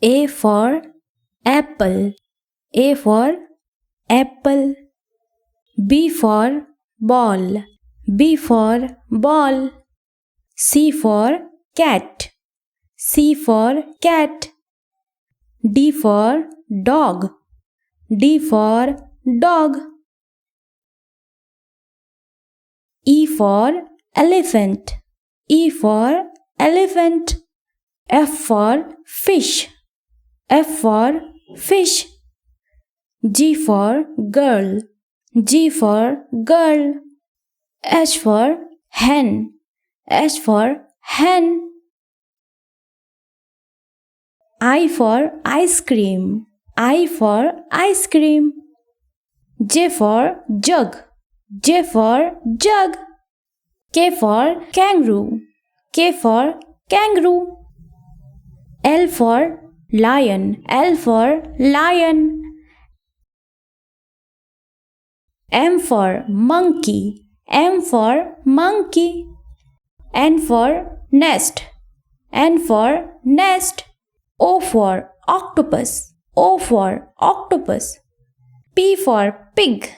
A for apple. A for apple. B for ball. B for ball. C for cat. C for cat. D for dog. D for dog. E for elephant. E for elephant. F for fish. F for fish. G for girl. G for girl. H for hen. H for hen. I for ice cream. I for ice cream. J for jug. J for jug. K for kangaroo. K for kangaroo. L for lion. L for lion. M for monkey. M for monkey. N for nest. N for nest. O for octopus. O for octopus. P for pig.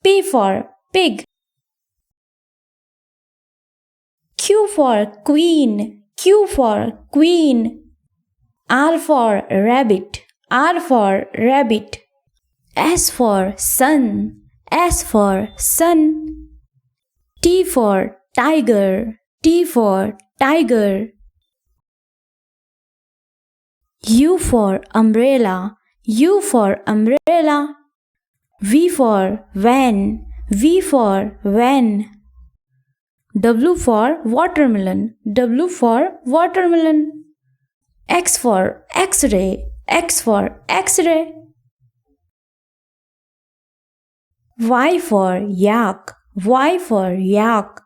P for pig. Q for queen. Q for queen. R for rabbit. R for rabbit. S for sun. S for sun. T for tiger. T for tiger. U for umbrella. U for umbrella. V for van. V for van. W for watermelon. W for watermelon. X for X-ray. X for X-ray. Y for yak. Y for yak.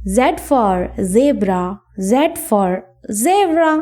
Z for zebra. Z for zebra.